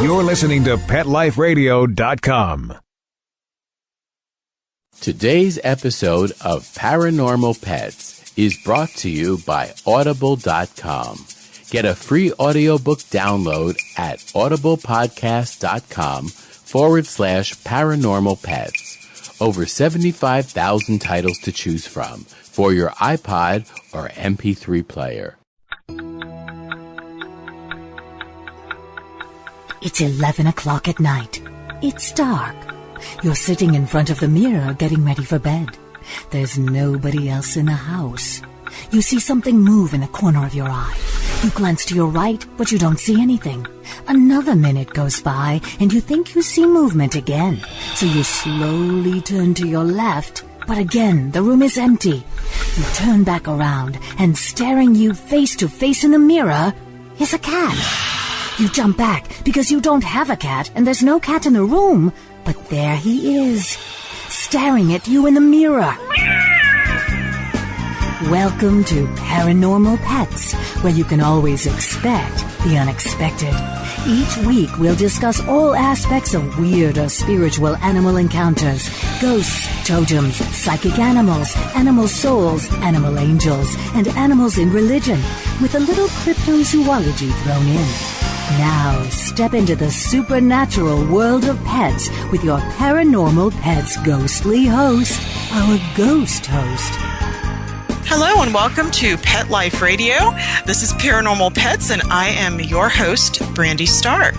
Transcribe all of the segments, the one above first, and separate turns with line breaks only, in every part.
You're listening to PetLifeRadio.com.
Today's episode of Paranormal Pets is brought to you by Audible.com. Get a free audiobook download at audiblepodcast.com/paranormal pets. Over 75,000 titles to choose from for your iPod or MP3 player.
It's 11 o'clock at night. It's dark. You're sitting in front of the mirror getting ready for bed. There's nobody else in the house. You see something move in the corner of your eye. You glance to your right, but you don't see anything. Another minute goes by, and you think you see movement again. So you slowly turn to your left, but again, the room is empty. You turn back around, and staring you face to face in the mirror is a cat. You jump back because you don't have a cat, and there's no cat in the room. But there he is, staring at you in the mirror. Welcome to Paranormal Pets, where you can always expect the unexpected. Each week we'll discuss all aspects of weird or spiritual animal encounters, ghosts, totems, psychic animals, animal souls, animal angels, and animals in religion, with a little cryptozoology thrown in. Now, step into the supernatural world of pets with your Paranormal Pets ghostly host, our ghost host.
Hello and welcome to Pet Life Radio. This is Paranormal Pets and I am your host, Brandy Stark.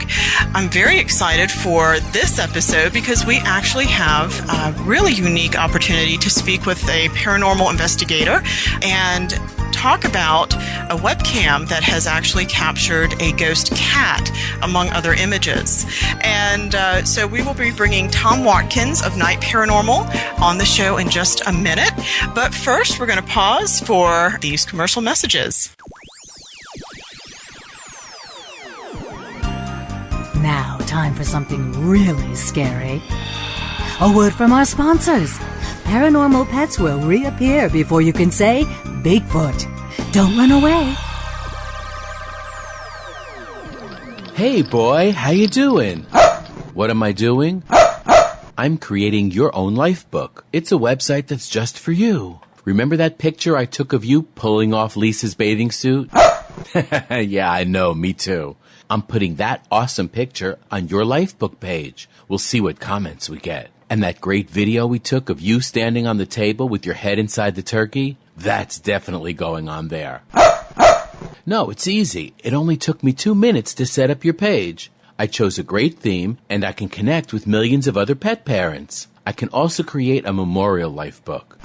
I'm very excited for this episode because we actually have a really unique opportunity to speak with a paranormal investigator and talk about a webcam that has actually captured a ghost cat, among other images. And so we will be bringing Tom Watkins of Night Paranormal on the show in just a minute. But first, we're going to pause for these commercial messages.
Now, time for something really scary. A word from our sponsors. Paranormal Pets will reappear before you can say Bigfoot. Don't run away.
Hey boy, how you doing? What am I doing? I'm creating your own life book. It's a website that's just for you. Remember that picture I took of you pulling off Lisa's bathing suit? Yeah, I know, me too. I'm putting that awesome picture on your life book page. We'll see what comments we get. And that great video we took of you standing on the table with your head inside the turkey? That's definitely going on there. No, it's easy. It only took me 2 minutes to set up your page. I chose a great theme, and I can connect with millions of other pet parents. I can also create a memorial life book.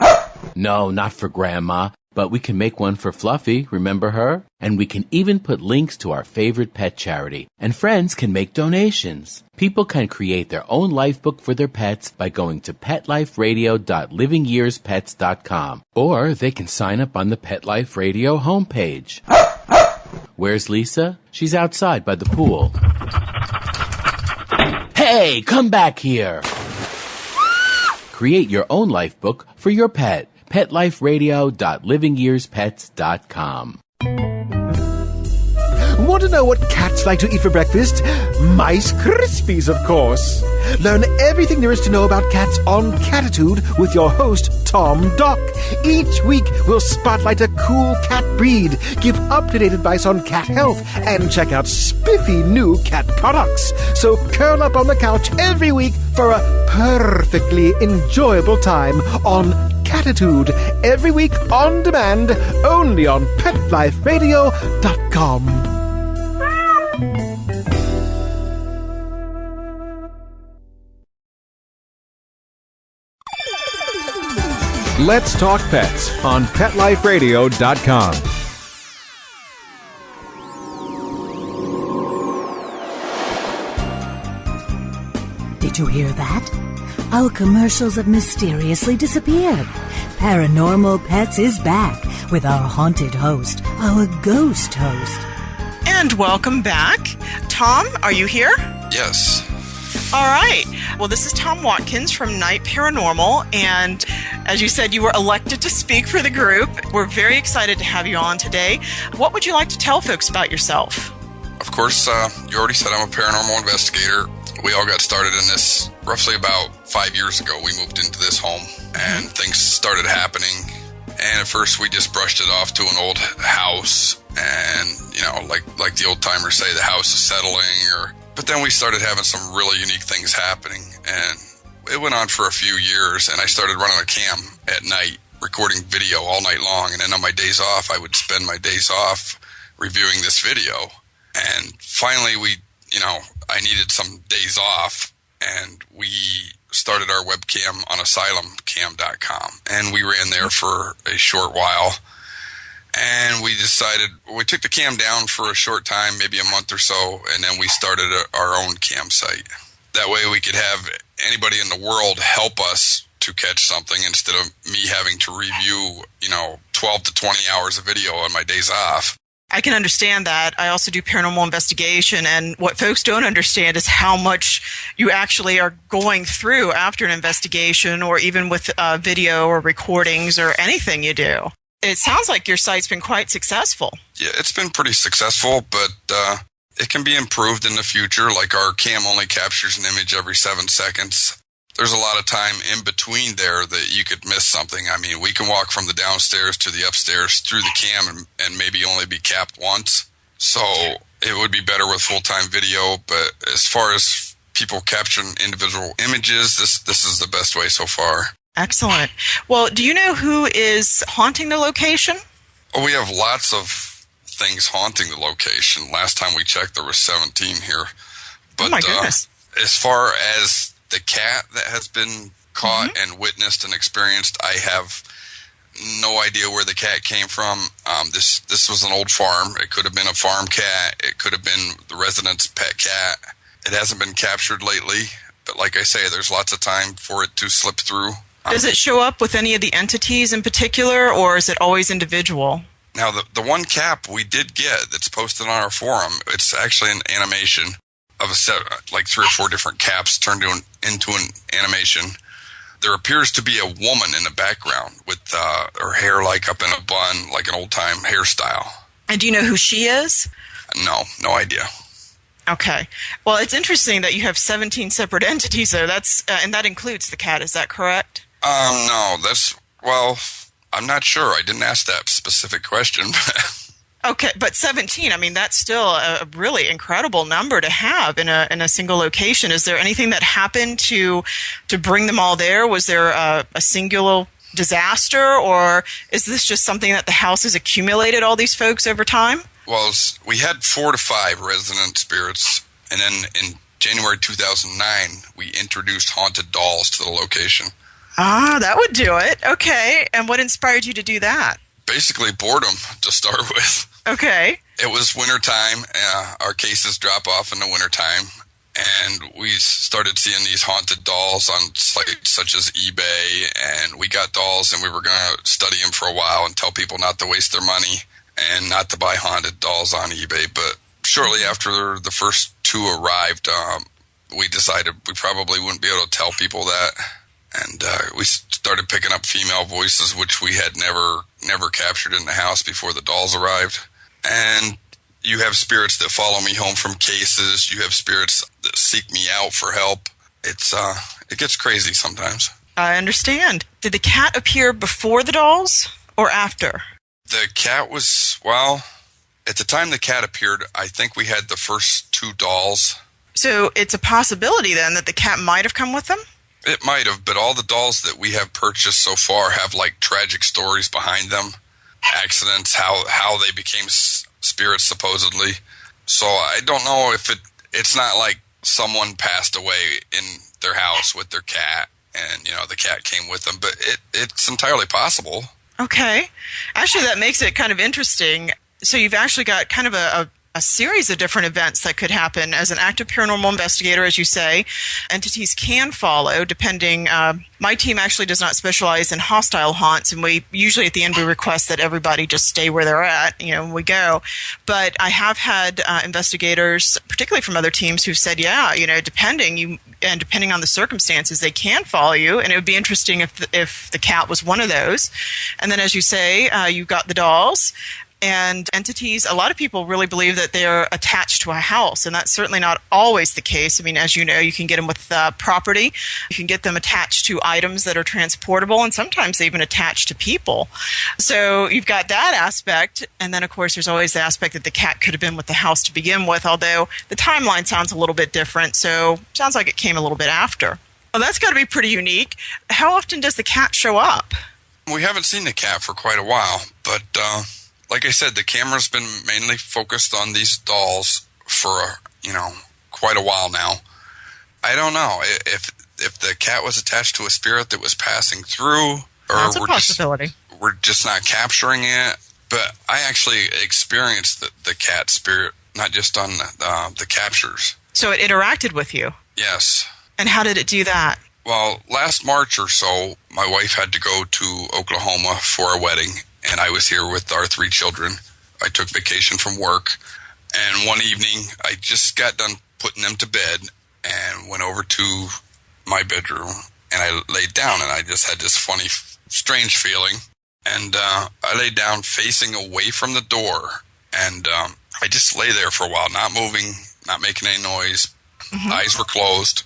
No, not for Grandma, but we can make one for Fluffy, remember her? And we can even put links to our favorite pet charity, and friends can make donations. People can create their own life book for their pets by going to petliferadio.livingyearspets.com, or they can sign up on the Pet Life Radio homepage. Where's Lisa? She's outside by the pool. Hey, come back here! Create your own life book for your pet. petliferadio.livingyearspets.com.
Want to know what cats like to eat for breakfast? Mice Krispies, of course. Learn everything there is to know about cats on Catitude with your host, Tom Dock. Each week, we'll spotlight a cool cat breed, give up-to-date advice on cat health, and check out spiffy new cat products. So curl up on the couch every week for a perfectly enjoyable time on Catitude. Every week on demand, only on PetLifeRadio.com.
Let's Talk Pets on PetLifeRadio.com.
Did you hear that? Our commercials have mysteriously disappeared. Paranormal Pets is back with our haunted host, our ghost host.
And welcome back. Tom, are you here?
Yes.
All right. Well, this is Tom Watkins from Night Paranormal, and as you said, you were elected to speak for the group. We're very excited to have you on today. What would you like to tell folks about yourself?
Of of course, you already said I'm a paranormal investigator. We all got started in this roughly about 5 years ago. We moved into this home, and things started happening. And at first, we just brushed it off to an old house, and like the old timers say, the house is settling. But then we started having some really unique things happening, and it went on for a few years. And I started running a cam at night, recording video all night long. And then on my days off, I would spend my days off reviewing this video. And finally, I needed some days off, and we started our webcam on asylumcam.com, and we ran there for a short while. And we took the cam down for a short time, maybe a month or so, and then we started our own campsite. That way we could have anybody in the world help us to catch something instead of me having to review, 12 to 20 hours of video on my days off.
I can understand that. I also do paranormal investigation, and what folks don't understand is how much you actually are going through after an investigation, or even with video or recordings or anything you do. It sounds like your site's been quite successful.
Yeah, it's been pretty successful, but it can be improved in the future. Like, our cam only captures an image every 7 seconds. There's a lot of time in between there that you could miss something. I mean, we can walk from the downstairs to the upstairs through the cam and maybe only be capped once. So it would be better with full-time video. But as far as people capturing individual images, this is the best way so far.
Excellent. Well, do you know who is haunting the location?
Oh, we have lots of things haunting the location. Last time we checked, there were 17 here. But,
oh, my goodness.
As far as the cat that has been caught and witnessed and experienced, I have no idea where the cat came from. This was an old farm. It could have been a farm cat. It could have been the resident's pet cat. It hasn't been captured lately, but like I say, there's lots of time for it to slip through.
Does it show up with any of the entities in particular, or is it always individual?
Now, the one cap we did get that's posted on our forum, it's actually an animation of a set, like 3 or 4 different caps turned into an animation. There appears to be a woman in the background with her hair like up in a bun, like an old-time hairstyle.
And do you know who she is?
No idea.
Okay. Well, it's interesting that you have 17 separate entities, though. And that includes the cat. Is that correct?
No. I'm not sure. I didn't ask that specific question.
Okay, but 17, I mean, that's still a really incredible number to have in a single location. Is there anything that happened to bring them all there? Was there a singular disaster, or is this just something that the house has accumulated all these folks over time?
Well, we had 4 to 5 resident spirits, and then in January 2009, we introduced haunted dolls to the location.
Ah, that would do it. Okay, and what inspired you to do that?
Basically boredom to start with.
Okay.
It was wintertime. Our cases drop off in the wintertime, and we started seeing these haunted dolls on sites such as eBay, and we got dolls, and we were going to study them for a while and tell people not to waste their money and not to buy haunted dolls on eBay. But shortly after the first 2 arrived, we decided we probably wouldn't be able to tell people that, and we started picking up female voices, which we had never captured in the house before the dolls arrived. And you have spirits that follow me home from cases. You have spirits that seek me out for help. It gets crazy sometimes.
I understand. Did the cat appear before the dolls or after?
The cat was, at the time the cat appeared, I think we had the first 2 dolls.
So it's a possibility then that the cat might have come with them?
It might have, but all the dolls that we have purchased so far have like tragic stories behind them. Accidents, how they became spirits supposedly. So I don't know if it's not like someone passed away in their house with their cat and the cat came with them, but it's entirely possible.
Okay. Actually, that makes it kind of interesting. So you've actually got kind of a series of different events that could happen. As an active paranormal investigator, as you say, entities can follow depending. My team actually does not specialize in hostile haunts, and we usually at the end we request that everybody just stay where they're at, when we go. But I have had investigators, particularly from other teams, who've said, depending on the circumstances, they can follow you, and it would be interesting if the cat was one of those. And then, as you say, you've got the dolls. and entities, a lot of people really believe that they're attached to a house, and that's certainly not always the case. I mean, as you know, you can get them with property. You can get them attached to items that are transportable, and sometimes they even attach to people. So you've got that aspect, and then, of course, there's always the aspect that the cat could have been with the house to begin with, although the timeline sounds a little bit different, so sounds like it came a little bit after. Well, that's got to be pretty unique. How often does the cat show up?
We haven't seen the cat for quite a while, but like I said, the camera's been mainly focused on these dolls for, quite a while now. I don't know if the cat was attached to a spirit that was passing through, or
that's a possibility.
We're just not capturing it. But I actually experienced the cat spirit, not just on the captures. So
it interacted with you?
Yes.
And how did it do that?
Well, last March or so, my wife had to go to Oklahoma for a wedding, and I was here with our 3 children. I took vacation from work, and one evening I just got done putting them to bed and went over to my bedroom, and I laid down, and I just had this funny, strange feeling. And I laid down facing away from the door, and I just lay there for a while, not moving, not making any noise. Mm-hmm. Eyes were closed.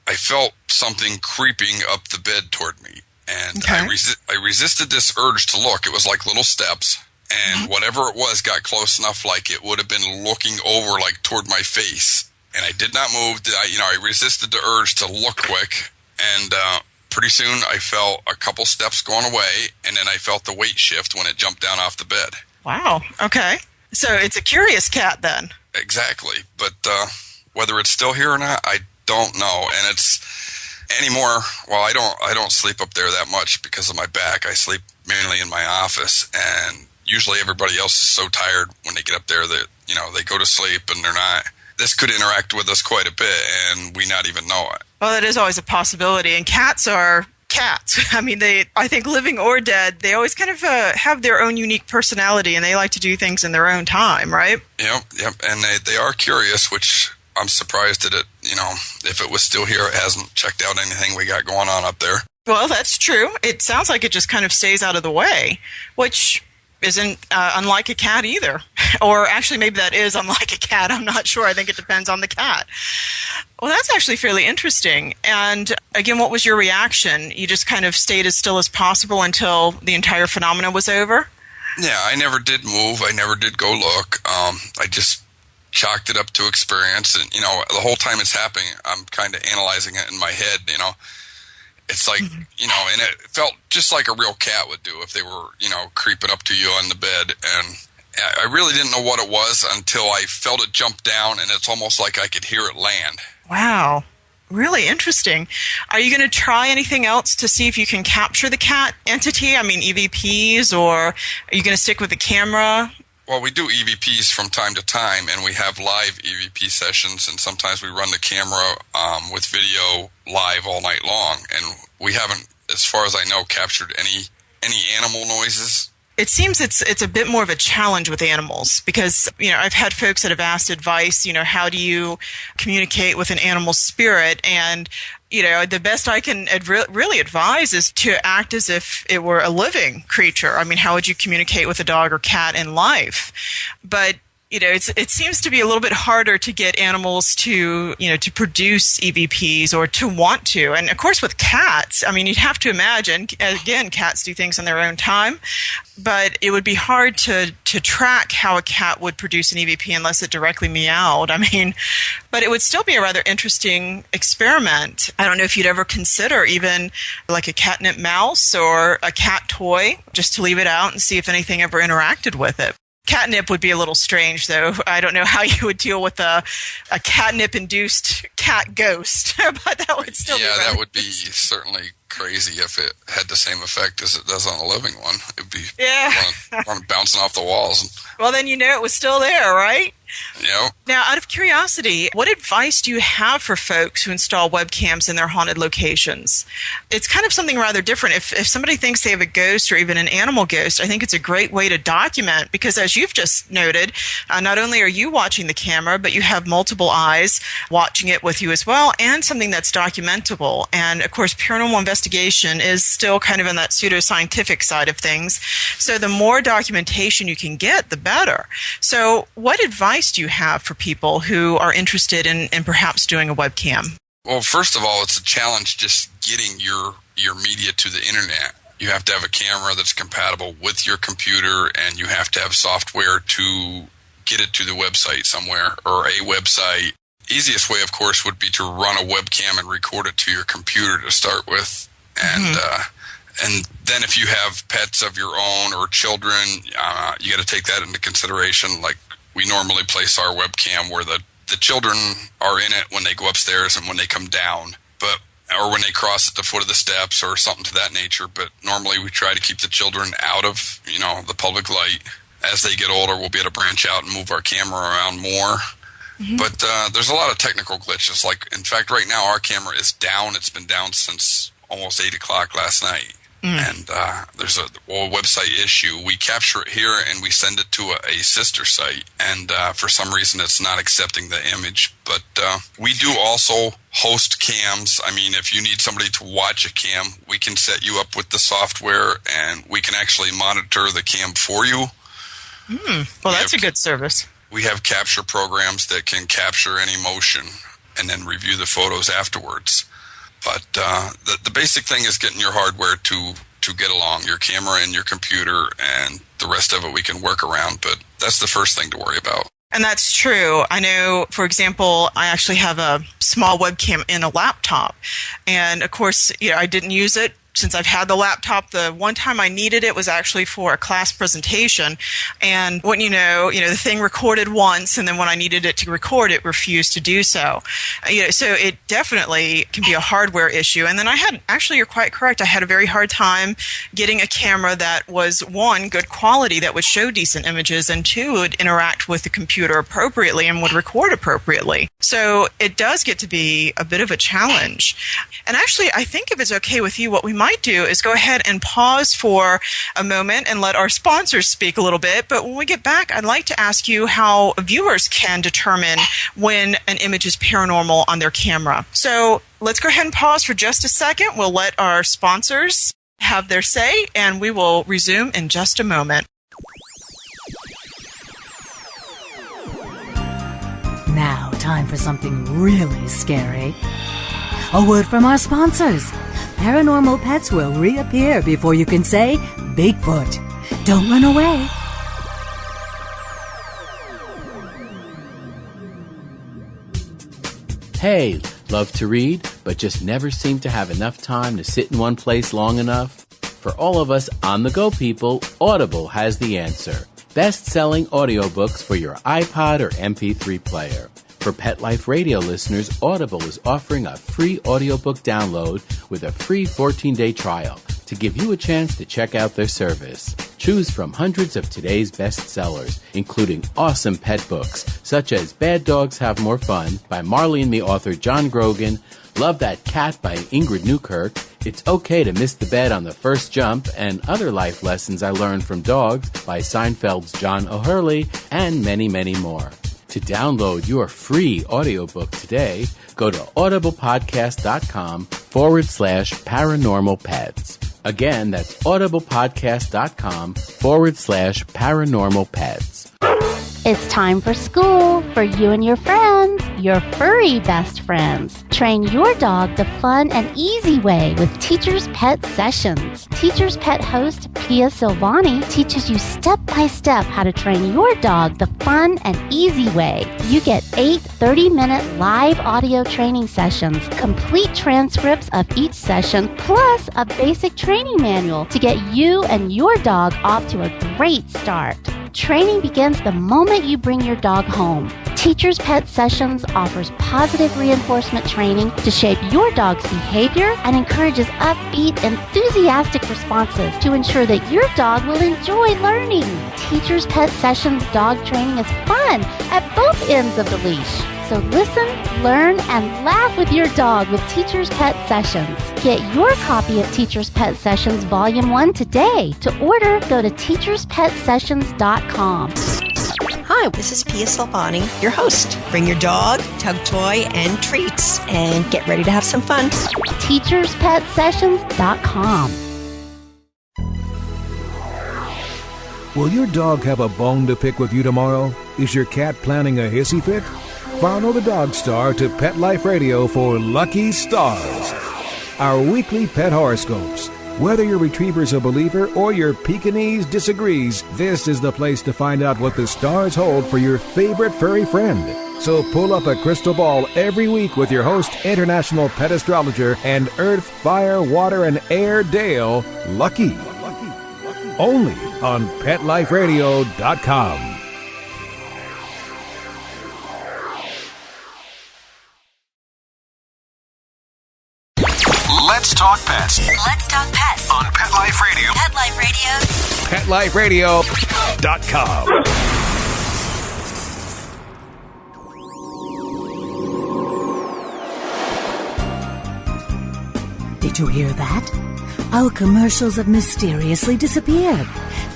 I felt something creeping up the bed toward me, and okay. I resisted this urge to look. It was like little steps, and mm-hmm. whatever it was got close enough, like it would have been looking over, like toward my face. And I did not move. I resisted the urge to look quick, and pretty soon I felt a couple steps going away, and then I felt the weight shift when it jumped down off the bed. Wow. Okay. So it's a curious cat then. Exactly. But whether it's still here or not, I don't know. And it's anymore. Well, I don't sleep up there that much because of my back. I sleep mainly in my office, and usually everybody else is so tired when they get up there that they go to sleep and they're not. This could interact with us quite a bit, and we not even know it. Well, that is always a possibility. And cats are cats. I mean, I think living or dead, they always kind of have their own unique personality, and they like to do things in their own time, right? Yep. And they are curious, which I'm surprised that it, if it was still here, it hasn't checked out anything we got going on up there. Well, that's true. It sounds like it just kind of stays out of the way, which isn't unlike a cat either. Or actually, maybe that is unlike a cat. I'm not sure. I think it depends on the cat. Well, that's actually fairly interesting. And again, what was your reaction? You just kind of stayed as still as possible until the entire phenomena was over? Yeah, I never did move. I never did go look. I just chalked it up to experience. And, the whole time it's happening, I'm kind of analyzing it in my head, It's like, and it felt just like a real cat would do if they were, creeping up to you on the bed. And I really didn't know what it was until I felt it jump down, and it's almost like I could hear it land. Wow. Really interesting. Are you going to try anything else to see if you can capture the cat entity? I mean, EVPs, or are you going to stick with the camera? Well, we do EVPs from time to time, and we have live EVP sessions, and sometimes we run the camera with video live all night long. And we haven't, as far as I know, captured any animal noises. It seems it's a bit more of a challenge with animals because, I've had folks that have asked advice, how do you communicate with an animal spirit? And, the best I can really advise is to act as if it were a living creature. I mean, how would you communicate with a dog or cat in life? But it seems to be a little bit harder to get animals to, to produce EVPs or to want to. And of course, with cats, I mean, you'd have to imagine, again, cats do things in their own time, but it would be hard to track how a cat would produce an EVP unless it directly meowed. I mean, but it would still be a rather interesting experiment. I don't know if you'd ever consider even like a catnip mouse or a cat toy, just to leave it out and see if anything ever interacted with it. Catnip would be a little strange, though. I don't know how you would deal with a catnip-induced cat ghost, but that would still be that would be certainly crazy if it had the same effect as it does on a living one. It would be bouncing off the walls. Well, then it was still there, right? Yep. Now, out of curiosity, what advice do you have for folks who install webcams in their haunted locations? It's kind of something rather different. If somebody thinks they have a ghost or even an animal ghost, I think it's a great way to document because, as you've just noted, not only are you watching the camera, but you have multiple eyes watching it with you as well, and something that's documentable. And, of course, paranormal investigators
investigation is still kind of in that pseudoscientific side of things. So the more documentation you can get, the better. So what advice do you have for people who are interested in perhaps doing a webcam?
Well, first of all, it's a challenge just getting your media to the internet. You have to have a camera that's compatible with your computer, and you have to have software to get it to the website somewhere, or a website. Easiest way, of course, would be to run a webcam and record it to your computer to start with. And and then if you have pets of your own or children, you got to take that into consideration. Like, we normally place our webcam where the children are in it when they go upstairs and when they come down, or when they cross at the foot of the steps or something to that nature. But normally we try to keep the children out of, the public light. As they get older, we'll be able to branch out and move our camera around more. But there's a lot of technical glitches. Like, in fact, right now our camera is down. It's been down since almost 8 o'clock last night. And there's a website issue. We capture it here and we send it to a sister site. And for some reason, it's not accepting the image. But we do also host cams. I mean, if you need somebody to watch a cam, we can set you up with the software and we can actually monitor the cam for you.
Well, that's a good service.
We have capture programs that can capture any motion and then review the photos afterwards. But the basic thing is getting your hardware to get along, your camera and your computer, and the rest of it we can work around. But that's the first thing to worry about.
And that's true. I know, for example, I actually have a small webcam in a laptop. And, of course, I didn't use it since I've had the laptop. The one time I needed it was actually for a class presentation. And when the thing recorded once, and then when I needed it to record, it refused to do so. So it definitely can be a hardware issue. And then you're quite correct, I had a very hard time getting a camera that was, one, good quality, that would show decent images, and two, would interact with the computer appropriately and would record appropriately. So it does get to be a bit of a challenge. And actually, I think if it's okay with you, what we might do is go ahead and pause for a moment and let our sponsors speak a little bit. But when we get back, I'd like to ask you how viewers can determine when an image is paranormal on their camera. So let's go ahead and pause for just a second. We'll let our sponsors have their say, and we will resume in just a moment.
Now, time for something really scary. A word from our sponsors. Paranormal pets will reappear before you can say Bigfoot. Don't run away.
Hey, love to read, but just never seem to have enough time to sit in one place long enough? For all of us on-the-go people, Audible has the answer. Best-selling audiobooks for your iPod or MP3 player. For Pet Life Radio listeners, Audible is offering a free audiobook download with a free 14-day trial to give you a chance to check out their service. Choose from hundreds of today's bestsellers, including awesome pet books, such as Bad Dogs Have More Fun by Marley and Me author John Grogan, Love That Cat by Ingrid Newkirk, It's Okay to Miss the Bed on the First Jump, and Other Life Lessons I Learned from Dogs by Seinfeld's John O'Hurley, and many, many more. To download your free audiobook today, go to audiblepodcast.com/paranormalpets. Again, that's audiblepodcast.com/paranormalpets.
It's time for school for you and your friends, your furry best friends. Train your dog the fun and easy way with Teacher's Pet Sessions. Teacher's Pet host Pia Silvani teaches you step-by-step how to train your dog the fun and easy way. You get 8 30-minute live audio training sessions, complete transcripts of each session, plus a basic training manual to get you and your dog off to a great start. Training begins the moment you bring your dog home. Teacher's Pet Sessions offers positive reinforcement training to shape your dog's behavior and encourages upbeat, enthusiastic responses to ensure that your dog will enjoy learning. Teacher's Pet Sessions dog training is fun at both ends of the leash. So listen, learn, and laugh with your dog with Teacher's Pet Sessions. Get your copy of Teacher's Pet Sessions Volume 1 today. To order, go to teacherspetsessions.com.
Hi, this is Pia Silvani, your host. Bring your dog, tug toy, and treats, and get ready to have some fun.
TeachersPetSessions.com.
Will your dog have a bone to pick with you tomorrow? Is your cat planning a hissy fit? Follow the Dog Star to Pet Life Radio for Lucky Stars, our weekly pet horoscopes. Whether your retriever's a believer or your Pekingese disagrees, this is the place to find out what the stars hold for your favorite furry friend. So pull up a crystal ball every week with your host, international pet astrologer, and Earth, Fire, Water, and Air Dale, Lucky. Only on PetLifeRadio.com.
Let's talk pets.
Let's talk pets
On Pet Life Radio.
Pet Life Radio.
PetLifeRadio.com.
Did you hear that? Our commercials have mysteriously disappeared.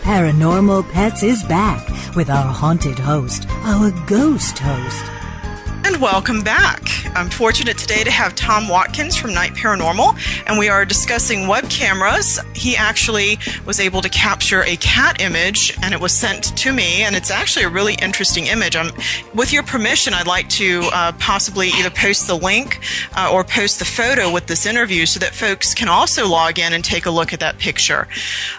Paranormal Pets is back with our haunted host, our ghost host.
And welcome back. I'm fortunate today to have Tom Watkins from Night Paranormal, and we are discussing web cameras. He actually was able to capture a cat image, and it was sent to me, and it's actually a really interesting image. With your permission, I'd like to possibly either post the link or post the photo with this interview so that folks can also log in and take a look at that picture.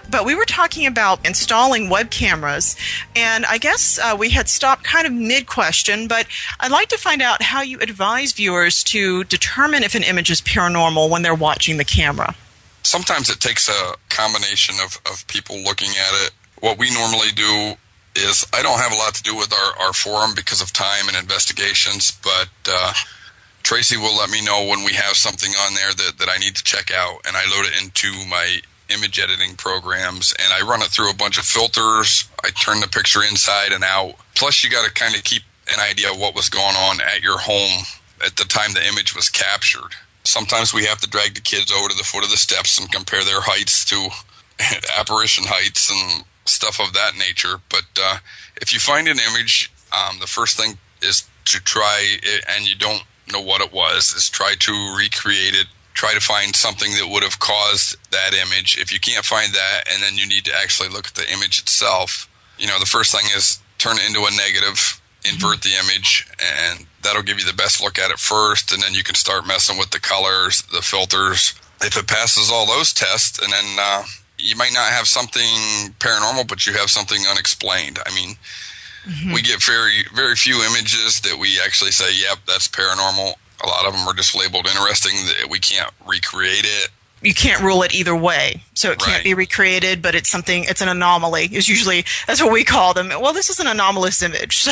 But we were talking about installing web cameras, and I guess we had stopped kind of mid-question, but I'd like to find out how you advise viewers to determine if an image is paranormal when they're watching the camera.
Sometimes it takes a combination of people looking at it. What we normally do is, I don't have a lot to do with our forum because of time and investigations, but Tracy will let me know when we have something on there that I need to check out, and I load it into my image editing programs, and I run it through a bunch of filters. I turn the picture inside and out. Plus, you got to kind of keep an idea of what was going on at your home at the time the image was captured. Sometimes we have to drag the kids over to the foot of the steps and compare their heights to apparition heights and stuff of that nature. But if you find an image, the first thing is to try it, and you don't know what it was, is try to recreate it. Try to find something that would have caused that image. If you can't find that, and then you need to actually look at the image itself, the first thing is turn it into a negative, invert the image, and that'll give you the best look at it first, and then you can start messing with the colors, the filters. If it passes all those tests, and then you might not have something paranormal, but you have something unexplained. I mean, we get very, very few images that we actually say, yep, that's paranormal. A lot of them are just labeled interesting, that we can't recreate it.
You can't rule it either way. So it can't be recreated, but it's an anomaly. That's what we call them. Well, this is an anomalous image. So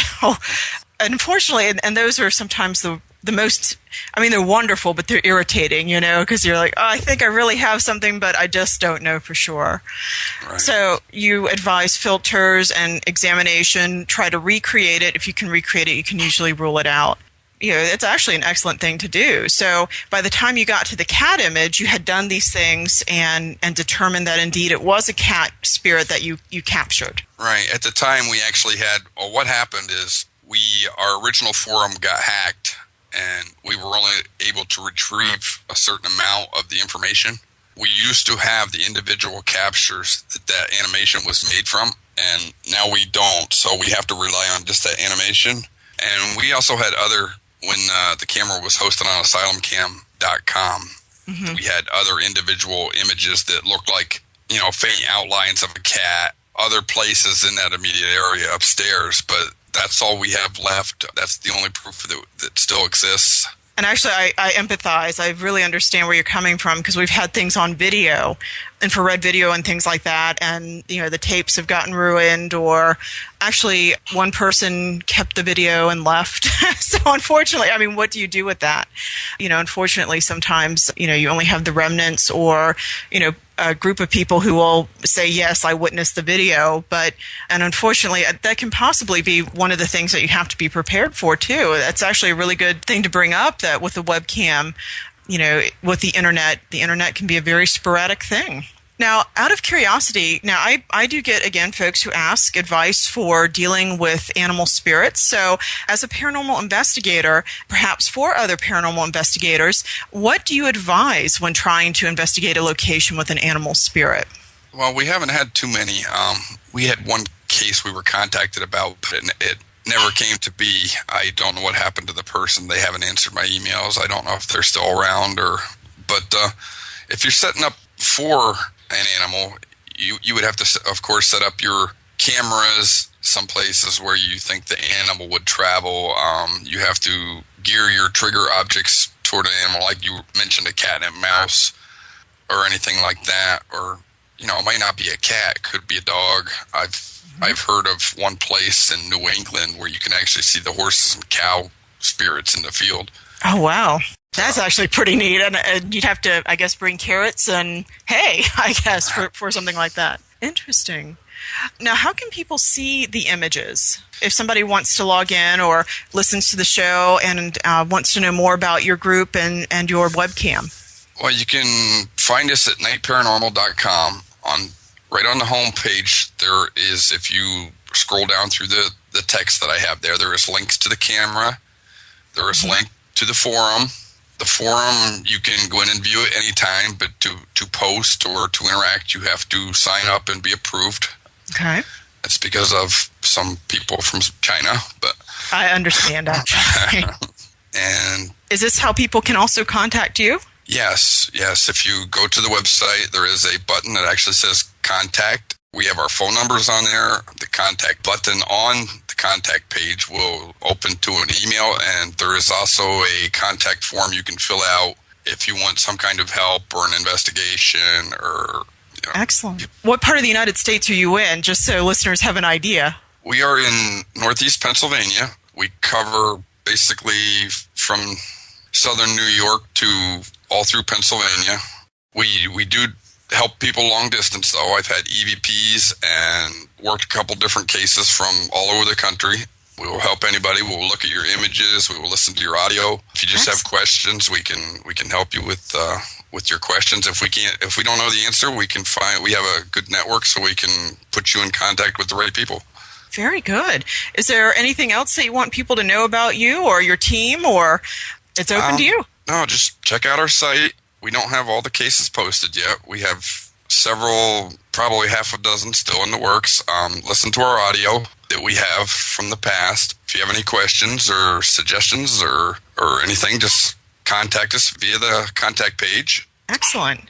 unfortunately, and those are sometimes the most, they're wonderful, but they're irritating, because you're like, oh, I think I really have something, but I just don't know for sure. Right. So you advise filters and examination, try to recreate it. If you can recreate it, you can usually rule it out. It's actually an excellent thing to do. So by the time you got to the cat image, you had done these things and determined that indeed it was a cat spirit that you captured.
Right. At the time, we actually had, what happened is our original forum got hacked, and we were only able to retrieve a certain amount of the information. We used to have the individual captures that animation was made from, and now we don't. So we have to rely on just that animation. And we also had when the camera was hosted on asylumcam.com, we had other individual images that looked like, faint outlines of a cat, other places in that immediate area upstairs, but that's all we have left. That's the only proof that still exists.
And actually, I empathize. I really understand where you're coming from, because we've had things on video, infrared video and things like that, and the tapes have gotten ruined, or actually one person kept the video and left. So unfortunately, what do you do with that? Unfortunately, sometimes, you only have the remnants, or, a group of people who will say, yes, I witnessed the video, and unfortunately, that can possibly be one of the things that you have to be prepared for, too. That's actually a really good thing to bring up, that with the webcam, with the internet can be a very sporadic thing. Now, out of curiosity, now I do get, again, folks who ask advice for dealing with animal spirits. So as a paranormal investigator, perhaps for other paranormal investigators, what do you advise when trying to investigate a location with an animal spirit?
Well, we haven't had too many. We had one case we were contacted about, but it never came to be. I don't know what happened to the person. They haven't answered my emails. I don't know if they're still around but if you're setting up for an animal, you would have to, of course, set up your cameras some places where you think the animal would travel. You have to gear your trigger objects toward an animal, like you mentioned, a cat and a mouse or anything like that. Or, it might not be a cat. It could be a dog. I've heard of one place in New England where you can actually see the horses and cow spirits in the field.
Oh, wow. That's actually pretty neat. And you'd have to, I guess, bring carrots and hay, I guess, for something like that. Interesting. Now, how can people see the images? If somebody wants to log in or listens to the show and wants to know more about your group and your webcam.
Well, you can find us at nightparanormal.com. Right on the home page, there is, if you scroll down through the text that I have there is links to the camera. There is link to the forum. The forum, you can go in and view it anytime, but to post or to interact, you have to sign up and be approved.
Okay.
That's because of some people from China, but
I understand, actually.
And
is this how people can also contact you?
Yes. If you go to the website, there is a button that actually says contact. We have our phone numbers on there. The contact button on the contact page will open to an email, and there is also a contact form you can fill out if you want some kind of help or an investigation or...
Excellent. What part of the United States are you in, just so listeners have an idea?
We are in northeast Pennsylvania. We cover basically from southern New York to all through Pennsylvania. We do help people long distance, though. I've had EVPs and worked a couple different cases from all over the country. We will help anybody. We will look at your images. We will listen to your audio. If you just have questions, we can help you with your questions. If we don't know the answer, we have a good network, so we can put you in contact with the right people.
Very good. Is there anything else that you want people to know about you or your team, or it's open to you?
No, just check out our site. We don't have all the cases posted yet. We have several, probably half a dozen still in the works. Listen to our audio that we have from the past. If you have any questions or suggestions or anything, just contact us via the contact page.
Excellent.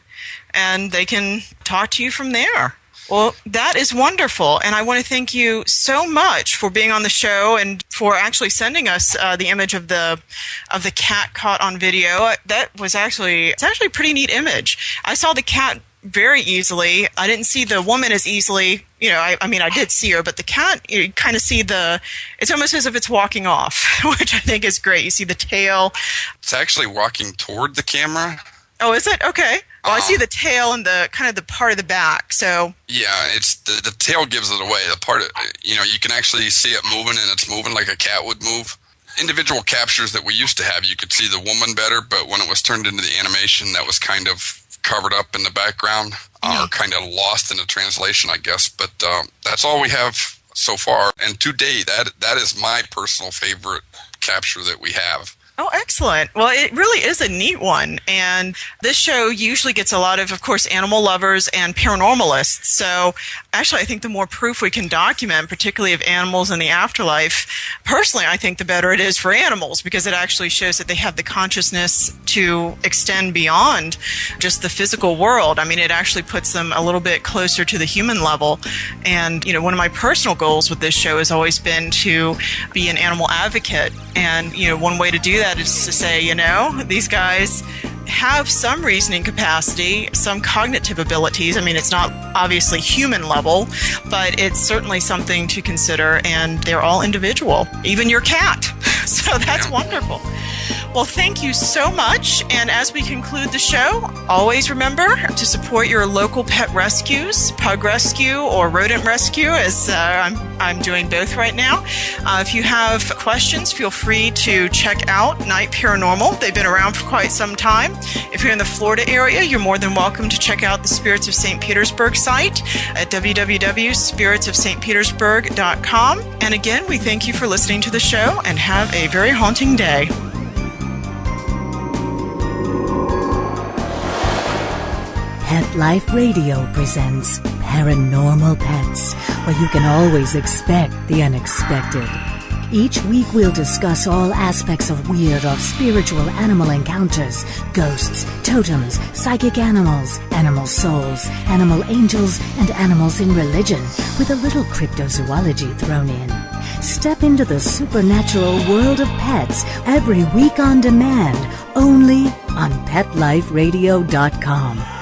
And they can talk to you from there. Well, that is wonderful, and I want to thank you so much for being on the show and for actually sending us the image of the cat caught on video. It's actually a pretty neat image. I saw the cat very easily. I didn't see the woman as easily. I did see her, but the cat, you kind of see it's almost as if it's walking off, which I think is great. You see the tail.
It's actually walking toward the camera.
Oh, is it? Okay. Well, I see the tail and the kind of the part of the back. So
yeah, it's the tail gives it away. The part, you can actually see it moving, and it's moving like a cat would move. Individual captures that we used to have, you could see the woman better, but when it was turned into the animation, that was kind of covered up in the background, or kind of lost in the translation, I guess. But that's all we have so far, and to date, that is my personal favorite capture that we have.
Oh, excellent. Well, it really is a neat one. And this show usually gets a lot of course, animal lovers and paranormalists. So actually, I think the more proof we can document, particularly of animals in the afterlife, personally, I think the better it is for animals, because it actually shows that they have the consciousness to extend beyond just the physical world. I mean, it actually puts them a little bit closer to the human level. And, one of my personal goals with this show has always been to be an animal advocate. And, one way to do that is to say, these guys have some reasoning capacity, some cognitive abilities. I mean, it's not obviously human level, but it's certainly something to consider, and they're all individual, even your cat. So that's wonderful. Well, thank you so much. And as we conclude the show, always remember to support your local pet rescues, pug rescue or rodent rescue, as I'm doing both right now. If you have questions, feel free to check out Night Paranormal. They've been around for quite some time. If you're in the Florida area, you're more than welcome to check out the Spirits of St. Petersburg site at www.spiritsofstpetersburg.com. And again, we thank you for listening to the show and have a very haunting day.
Pet Life Radio presents Paranormal Pets, where you can always expect the unexpected. Each week we'll discuss all aspects of weird or spiritual animal encounters, ghosts, totems, psychic animals, animal souls, animal angels, and animals in religion, with a little cryptozoology thrown in. Step into the supernatural world of pets every week on demand, only on PetLifeRadio.com.